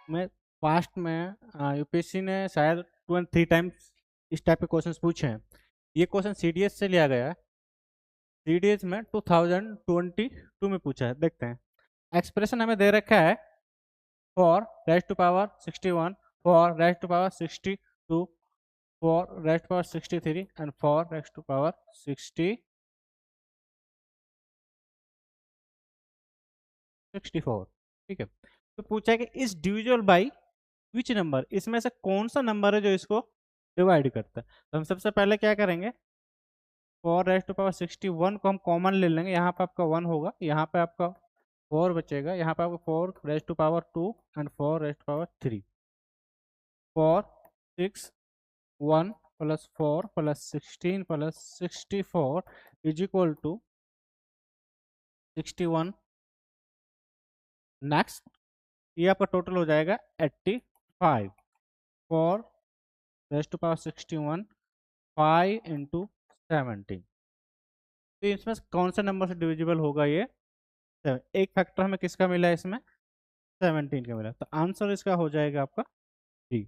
मैं पास्ट में यूपीएससी ने शायद 2 और 3 टाइम्स इस टाइप के क्वेश्चंस पूछे हैं। ये क्वेश्चन सीडीएस से लिया गया है। सीडीएस में 2022 में पूछा है, देखते हैं। एक्सप्रेशन हमें दे रखा है four raise to power 61, four raise to power 62, four raise to power 63 and four raise to power 64। ठीक है, तो पूछा है कि इस डिविजिबल बाई विच नंबर, इसमें से कौन सा नंबर है जो इसको डिवाइड करता है। तो हम सबसे पहले क्या करेंगे, 4 रेज टू पावर 61 को हम कॉमन ले लेंगे। यहाँ पे आपका 1 होगा, यहाँ पे आपका 4 बचेगा, यहाँ पे आपका 4 raise to power 2 and 4 raise to power 3। 4 6 1 plus 4 plus 16 plus 64 is equal to 61। Next, ये आपका टोटल हो जाएगा 85। 4 रेज टू पावर 61 5 इंटू 17। तो इसमें से कौन सा नंबर से डिविजिबल होगा ये 7। एक फैक्टर हमें किसका मिला है इसमें, 17 का मिला। तो आंसर इसका हो जाएगा आपका डी।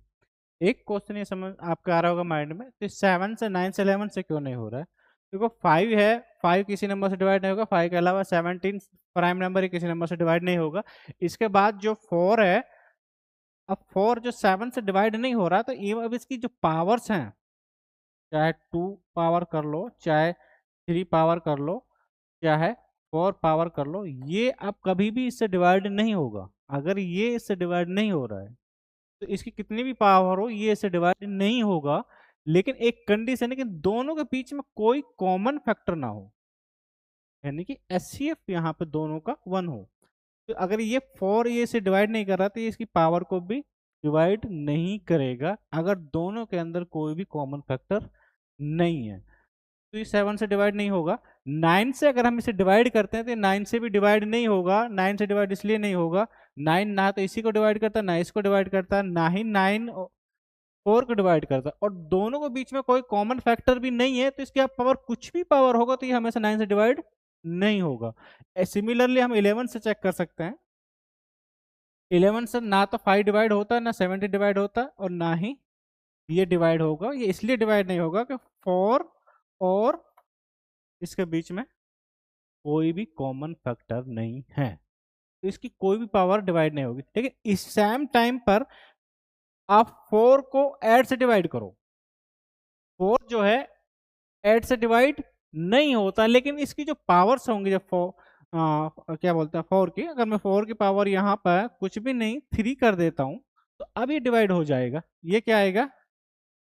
एक क्वेश्चन ये समझ आपका आ रहा होगा माइंड में, तो 7 से 9 से 11 से क्यों नहीं हो रहा है। देखो 5 है, 5 किसी नंबर से डिवाइड नहीं होगा। 5 के अलावा 17 प्राइम नंबर ही किसी नंबर से डिवाइड नहीं होगा। इसके बाद जो 4 है, अब 4 जो 7 से डिवाइड नहीं हो रहा, तो ये अब इसकी जो पावर्स हैं, चाहे 2 पावर कर लो, चाहे 3 पावर कर लो, चाहे 4 पावर कर लो, ये अब कभी भी इससे डिवाइड नहीं होगा। अगर ये इससे डिवाइड नहीं हो रहा है तो इसकी कितनी भी पावर हो ये इससे डिवाइड नहीं होगा। लेकिन एक कंडीशन है कि दोनों के बीच में कोई कॉमन फैक्टर ना हो, यानी कि एचसीएफ यहाँ पे दोनों का 1 हो। तो अगर ये 4 ये से डिवाइड नहीं कर रहा तो ये इसकी पावर को भी डिवाइड नहीं करेगा, अगर दोनों के अंदर कोई भी कॉमन फैक्टर नहीं है। तो ये 7 से डिवाइड नहीं होगा। 9 से अगर हम इसे डिवाइड करते हैं तो 9 से भी डिवाइड नहीं होगा। 9 से डिवाइड इसलिए नहीं होगा, 9 ना तो इसी को डिवाइड करता है, ना इसको डिवाइड करता है, ना ही 9 4 को डिवाइड करता है, और दोनों के बीच में कोई कॉमन फैक्टर भी नहीं है। तो इसकी आप पावर कुछ भी पावर होगा तो ये हमेशा 9 से डिवाइड नहीं होगा। सिमिलरली हम 11 से चेक कर सकते हैं। 11 से ना तो 5 डिवाइड होता है, ना 70 डिवाइड होता है, और ना ही ये डिवाइड होगा। ये इसलिए डिवाइड नहीं होगा कि 4 और इसके बीच में कोई भी कॉमन फैक्टर नहीं है, तो इसकी कोई भी पावर डिवाइड नहीं होगी। ठीक है, इस सेम टाइम पर आप 4 को 8 से डिवाइड करो। 4 जो है 8 से डिवाइड नहीं होता, लेकिन इसकी जो पावर्स होंगी, जब 4 क्या बोलते हैं 4 की, अगर मैं 4 की पावर यहाँ पर कुछ भी नहीं 3 कर देता हूँ तो अब ये डिवाइड हो जाएगा। ये क्या आएगा,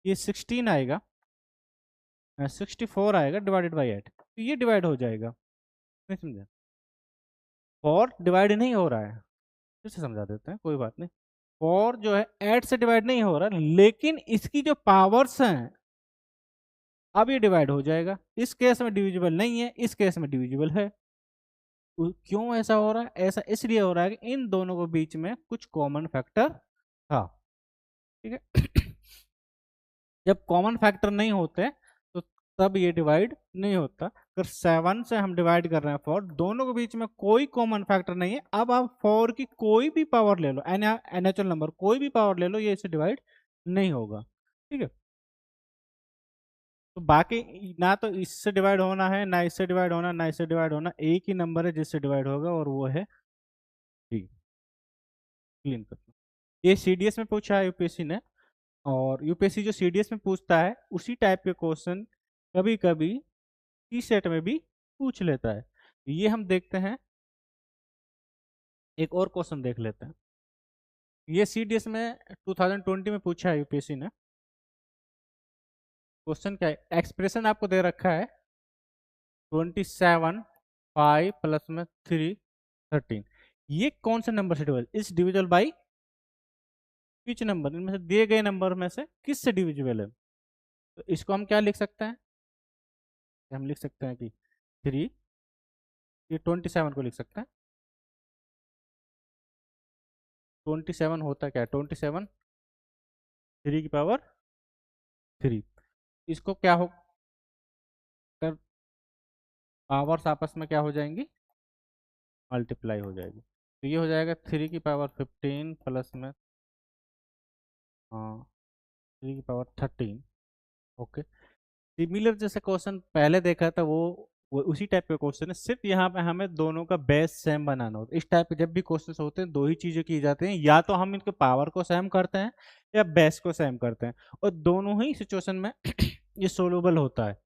ये 16 आएगा, 64 आएगा डिवाइडेड बाई 8, तो ये डिवाइड हो जाएगा। नहीं समझा, 4 डिवाइड नहीं हो रहा है, फिर से समझा देते हैं, कोई बात नहीं। 4 जो है 8 से डिवाइड नहीं हो रहा, लेकिन इसकी जो पावर्स हैं अब ये डिवाइड हो जाएगा। इस केस में डिविजिबल नहीं है, इस केस में डिविजिबल है। क्यों ऐसा हो रहा है, ऐसा इसलिए हो रहा है कि इन दोनों के बीच में कुछ कॉमन फैक्टर था। ठीक है जब कॉमन फैक्टर नहीं होते तो तब ये डिवाइड नहीं होता। अगर 7 से हम डिवाइड कर रहे हैं 4, दोनों के बीच में कोई कॉमन फैक्टर नहीं है। अब आप 4 की कोई भी पावर ले लो, एनएचुरल नंबर कोई भी पावर ले लो, ये इससे डिवाइड नहीं होगा। ठीक है, तो बाकी ना तो इससे डिवाइड होना है, ना इससे डिवाइड होना, ना इससे डिवाइड होना, एक ही नंबर है जिससे डिवाइड होगा और वो है डी। क्लीन करना, ये सीडीएस में पूछा है यूपीएससी ने, और यूपीएससी जो सीडीएस में पूछता है उसी टाइप के क्वेश्चन कभी कभी टी सेट में भी पूछ लेता है। ये हम देखते हैं, एक और क्वेश्चन देख लेते हैं। ये सीडीएस में 2020 में पूछा है यूपीएससी ने। क्वेश्चन क्या है, एक्सप्रेशन आपको दे रखा है 27 5 प्लस में 3 13। ये कौन से नंबर से डिविजल, इस डिविजल बाई विच नंबर, इनमें से दिए गए नंबर में से किस से डिविजिबल है। तो इसको हम क्या लिख सकते हैं, हम लिख सकते हैं कि 3, ये 27 को लिख सकते हैं। 27 होता क्या है, 27 3 की पावर 3। इसको क्या हो कर, पावर्स आपस में क्या हो जाएंगी, मल्टीप्लाई हो जाएगी। तो ये हो जाएगा 3 की पावर 15 प्लस में 3 की पावर 13। ओके, सिमिलर जैसे क्वेश्चन पहले देखा था वो उसी टाइप का क्वेश्चन है, सिर्फ यहाँ पे हमें दोनों का बेस सेम बनाना होता है। इस टाइप के जब भी क्वेश्चन होते हैं दो ही चीजें की जाती हैं, या तो हम इनके पावर को सेम करते हैं या बेस को सेम करते हैं, और दोनों ही सिचुएशन में ये सोल्यूबल होता है।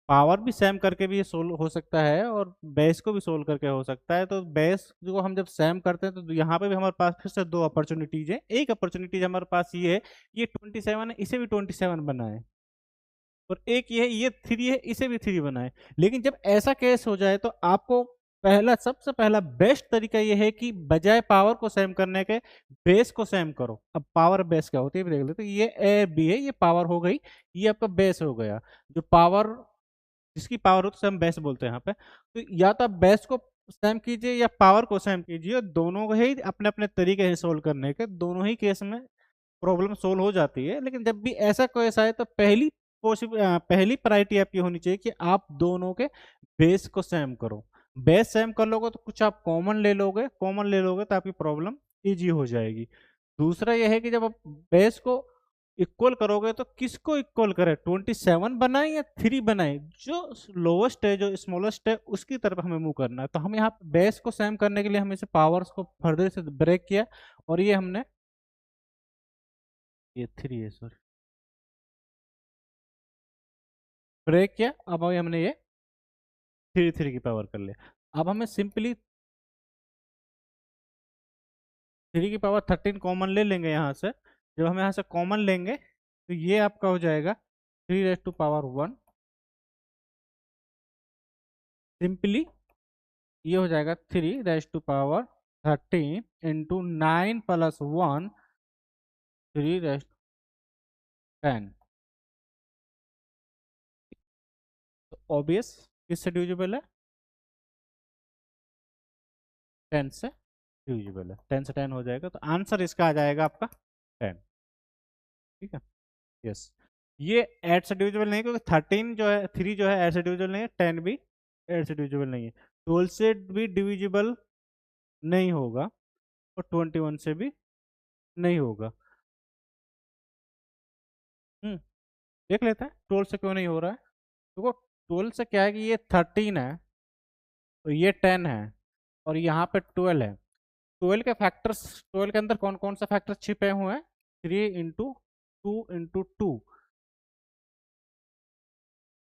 पावर भी सेम करके भी ये सोल्व हो सकता है और बेस को भी सोल्व करके हो सकता है। तो बेस को हम जब सेम करते हैं तो यहाँ पे भी हमारे पास फिर से दो अपॉर्चुनिटीज है। एक अपॉर्चुनिटीज हमारे पास ये है, ये 27 है, इसे भी 27 बनाए, और एक ये 3 है, इसे भी 3 बनाए। लेकिन जब ऐसा केस हो जाए तो आपको सबसे पहला बेस्ट तरीका ये है कि बजाय पावर को सेम करने के बेस को सेम करो। अब पावर बेस क्या होती है देख लेते हैं। ये ए बी है, ये पावर हो गई, ये आपका बेस हो गया। जो पावर, जिसकी पावर हो तो हम बेस बोलते हैं यहाँ पे। तो या तो आप बेस को सेम कीजिए या पावर को सेम कीजिए, दोनों ही अपने अपने तरीके हैं सोल्व करने के, दोनों ही केस में प्रॉब्लम सोल्व हो जाती है। लेकिन जब भी ऐसा केस आए तो पहली प्रायोरिटी आपकी होनी चाहिए कि आप दोनों के बेस को सेम करो। बेस सेम कर लोगे तो कुछ आप कॉमन ले लोगे तो आपकी प्रॉब्लम इजी हो जाएगी। दूसरा यह है कि जब आप बेस को इक्वल करोगे तो किसको इक्वल करें, 27 बनाए या 3 बनाए, जो लोवेस्ट है जो स्मॉलेस्ट है उसकी तरफ हमें मूव करना है। तो हम यहाँ बेस को सेम करने के लिए हम इसे पावर्स को फर्दर से ब्रेक किया, और ये हमने, ये 3 है सॉरी, ब्रेक किया। अब हमने ये 3 की पावर कर लिया। अब हमें सिंपली 3 की पावर 13 कॉमन ले लेंगे यहाँ से। जब हम यहाँ से कॉमन लेंगे तो ये आपका हो जाएगा 3 raised to power 1। सिंपली ये हो जाएगा 3 raised to power 13 into 9 + 1, 3 raised to 10। तो ऑब्वियस किससे डिविजिबल है, 10 से डिविजिबल है। 10 से 10 हो जाएगा, तो आंसर इसका आ जाएगा आपका 10। ठीक है, यस। ये एड से डिविजिबल नहीं, क्योंकि 13 जो है, 3 जो है एड से डिविजिबल नहीं है, 10 भी एड से डिविजिबल नहीं है, 12 से भी डिविजिबल नहीं होगा, और 21 से भी नहीं होगा। देख लेते हैं 12 से क्यों नहीं हो रहा है। देखो 12 से क्या है कि ये 13 है, तो ये 10 है, और यहाँ पे 12 है। 12 के फैक्टर्स, 12 के अंदर कौन कौन सा फैक्टर छिपे हुए हैं, 3 × 2 × 2।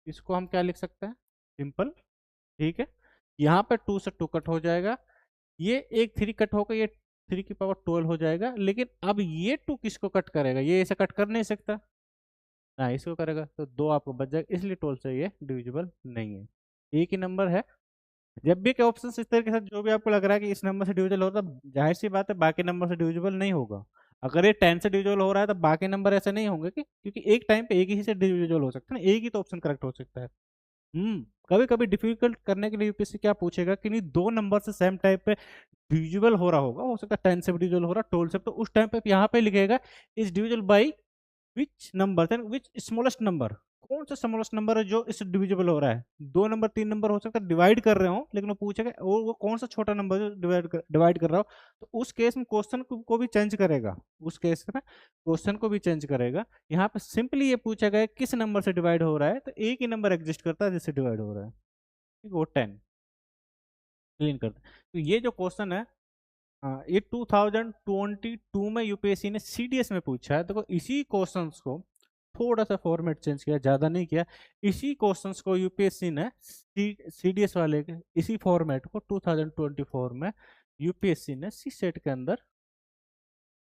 इसको हम क्या लिख सकते हैं, सिंपल। ठीक है, यहाँ पे 2 से 2 कट हो जाएगा, ये एक 3 कट होकर ये 3 की पावर 12 हो जाएगा। लेकिन अब ये 2 किसको कट करेगा, ये ऐसे कट कर नहीं सकता ना, इसको करेगा, तो 2 आपको बच जाएगा, इसलिए 12 से ये डिविजिबल नहीं है। एक ही नंबर है। जब भी ऑप्शन इस तरीके से जो भी आपको लग रहा है कि इस नंबर से डिविजिबल होता है, जाहिर सी बात है बाकी नंबर से डिविजिबल नहीं होगा। अगर ये 10 से डिविजिबल हो रहा है तो बाकी नंबर ऐसे नहीं होंगे कि, क्योंकि एक टाइम पे एक ही से डिविजिबल हो सकता है ना, एक ही तो ऑप्शन करेक्ट हो सकता है। कभी कभी डिफिकल्ट करने के लिए यूपीएससी क्या पूछेगा कि नहीं, दो नंबर से सेम टाइप पे डिविजिबल हो रहा होगा, हो सकता है 10 से भी डिविजिबल हो रहा है, 12 से, तो उस टाइम पे यहाँ पे लिखेगा is divisible by which number, then which smallest number, कौन सा स्मॉलेस्ट नंबर है जो इससे डिविजिबल हो रहा है। 2 नंबर 3 नंबर हो सकता है डिवाइड कर रहे हो, लेकिन वो पूछेगा वो कौन सा छोटा नंबर जो डिवाइड कर रहा हो। तो उस केस में क्वेश्चन को भी चेंज करेगा, उस केस में क्वेश्चन को भी चेंज करेगा। यहाँ पे सिंपली ये पूछा गया किस नंबर से डिवाइड हो रहा है, तो एक ही नंबर एग्जिस्ट करता है जिससे डिवाइड हो रहा है, ठीक है, वो 10 क्लीन करता है। तो ये जो क्वेश्चन है, ये 2022 में यूपीएससी ने सीडीएस में पूछा है। देखो इसी क्वेश्चंस को थोड़ा सा फॉर्मेट चेंज किया, ज़्यादा नहीं किया। इसी क्वेश्चंस को यूपीएससी ने सीडीएस वाले के इसी फॉर्मेट को 2024 में यूपीएससी ने सी सेट के अंदर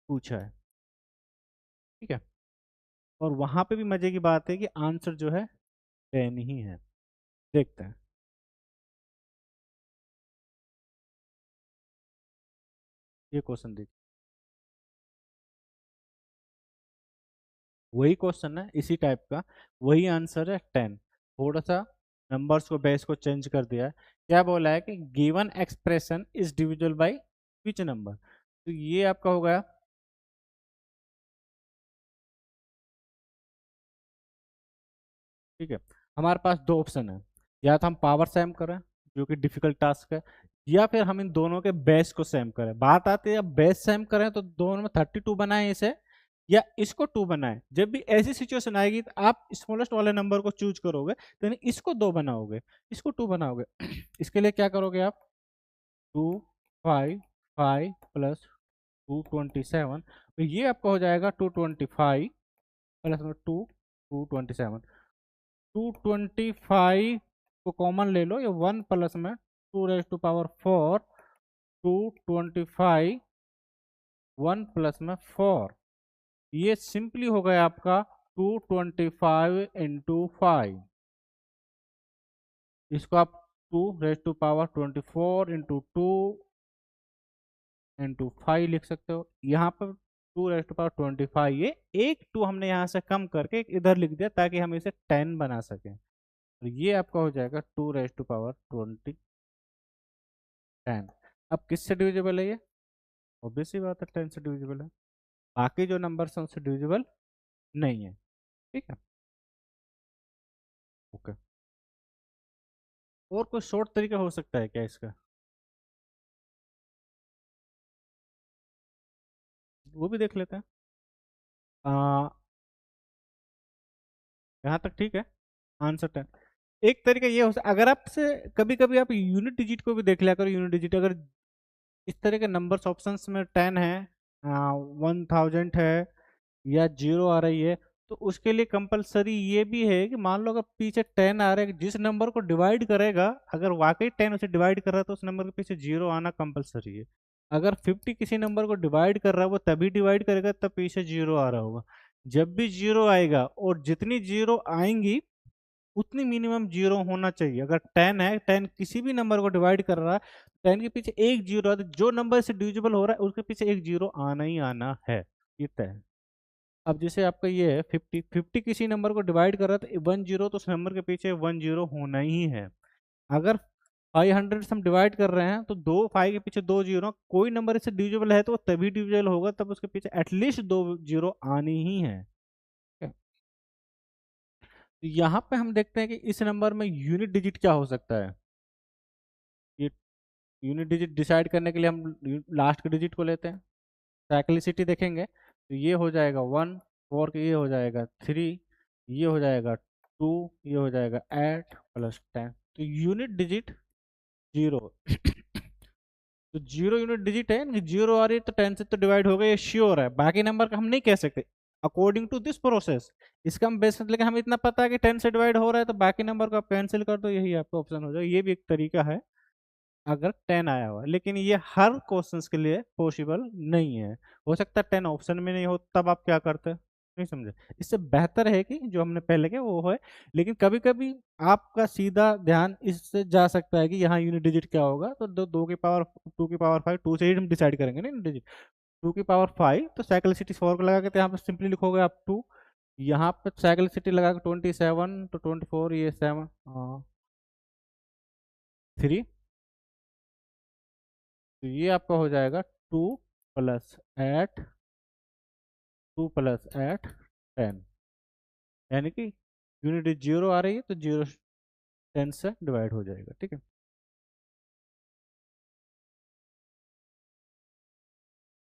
पूछा है। ठीक है, और वहां पे भी मजे की बात है कि आंसर जो है 10 ही है। देखते हैं, ये क्वेश्चन देखिए, वही क्वेश्चन है इसी टाइप का, वही आंसर है 10। थोड़ा सा नंबर्स को बेस को चेंज कर दिया है। क्या बोला है कि given expression is divisible by which number, तो ये आपका हो गया, ठीक है। हमारे पास दो ऑप्शन है, या तो हम पावर सेम करें जो कि डिफिकल्ट टास्क है, या फिर हम इन दोनों के बेस को सेम करें। बात आती है अब बेस सेम करें तो दोनों में 32 बनाए इसे, या इसको 2 बनाए। जब भी ऐसी सिचुएशन आएगी तो आप स्मॉलेस्ट वाले नंबर को चूज करोगे, तो यानी इसको 2 बनाओगे, इसको 2 बनाओगे। इसके लिए क्या करोगे आप, 2 5 5 प्लस 227, तो ये आपका हो जाएगा 225 प्लस में 2 227। 225 को कॉमन ले लो, ये 1 प्लस में 2 रेज टू पावर 4, 225 1 प्लस में 4, ये सिंपली हो गया आपका 225 इंटू 5। इसको आप 2 raise to power 24 into 2 into 5 लिख सकते हो। यहाँ पर 2 रेज टू पावर 25, ये एक 2 हमने यहाँ से कम करके इधर लिख दिया ताकि हम इसे 10 बना सकें। तो ये आपका हो जाएगा 2 रेज टू पावर 10। अब किससे डिविजिबल है ये, ऑब्वियस सी बात है 10 से डिविजिबल है, बाकी जो नंबर हैं उससे डिविजिबल नहीं है। ठीक है, ओके। और कोई शॉर्ट तरीका हो सकता है क्या इसका, वो भी देख लेते हैं। यहाँ तक ठीक है, आंसर 10। एक तरीका ये हो सकता, अगर आपसे कभी कभी आप यूनिट डिजिट को भी देख लिया करो, यूनिट डिजिट अगर इस तरह के नंबर्स ऑप्शंस में 10 है, 1000 है, या 0 आ रही है, तो उसके लिए कंपलसरी ये भी है कि मान लो अगर पीछे 10 आ रहा है, जिस नंबर को डिवाइड करेगा, अगर वाकई 10 उसे डिवाइड कर रहा है तो उस नंबर के पीछे 0 आना कंपलसरी है। अगर 50 किसी नंबर को डिवाइड कर रहा है, वो तभी डिवाइड करेगा तब पीछे 0 आ रहा होगा। जब भी 0 आएगा, और जितनी 0 आएंगी उतनी मिनिमम 0 होना चाहिए। अगर 10 है, 10 किसी भी नंबर को डिवाइड कर रहा है, 10 के पीछे एक 0 है, तो जो नंबर से डिविजिबल हो रहा है उसके पीछे एक 0 आना ही आना है, ये तय है। अब जैसे आपका ये है 50, 50 किसी नंबर को डिवाइड कर रहा है तो 10, तो उस नंबर के पीछे 10 होना ही है। अगर 500 से हम डिवाइड कर रहे हैं तो 5 के पीछे 2 0, कोई नंबर इससे डिविजिबल है तो वो तभी डिविजिबल होगा तब उसके पीछे एटलीस्ट 2 0 आनी ही है। ठीक है? तो यहाँ पे हम देखते हैं कि इस नंबर में यूनिट डिजिट क्या हो सकता है। ये यूनिट डिजिट डिसाइड करने के लिए हम लास्ट के डिजिट को लेते हैं, साइक्लिसिटी देखेंगे, तो ये हो जाएगा 1, 4 के ये हो जाएगा 3, ये हो जाएगा 2, ये हो जाएगा 8 प्लस 10, तो यूनिट डिजिट 0। तो 0 यूनिट डिजिट है, 0 आ रही है तो 10 से तो डिवाइड हो गया, ये श्योर है। बाकी नंबर का हम नहीं कह सकते अकॉर्डिंग टू दिस प्रोसेस, इसका हम बेस, लेकिन हम इतना पता है कि 10 से डिवाइड हो रहा है तो बाकी नंबर को आप कैंसिल कर दो, यही आपका ऑप्शन हो जाएगा। ये भी एक तरीका है अगर 10 आया हुआ है, लेकिन ये हर क्वेश्चंस के लिए पॉसिबल नहीं है। हो सकता है 10 ऑप्शन में नहीं हो, तब आप क्या करते हैं, नहीं समझे। इससे बेहतर है कि जो हमने पहले किया वो है, लेकिन कभी कभी आपका सीधा ध्यान इससे जा सकता है कि यहाँ यूनिट डिजिट क्या होगा, तो 2 की पावर 5, 2 से ही हम डिसाइड करेंगे ना यूनिट डिजिट। 2 की पावर 5, तो साइक्लिसिटी 4 को लगा के तो यहाँ पे सिंपली लिखोगे आप 2, यहाँ पे साइक्लिसिटी लगा के 27, तो 24, ये 7, 3, तो ये आपका हो जाएगा 2 + 8, 2 + 8 10, यानी कि यूनिट 0 आ रही है तो 0 10 से डिवाइड हो जाएगा। ठीक है।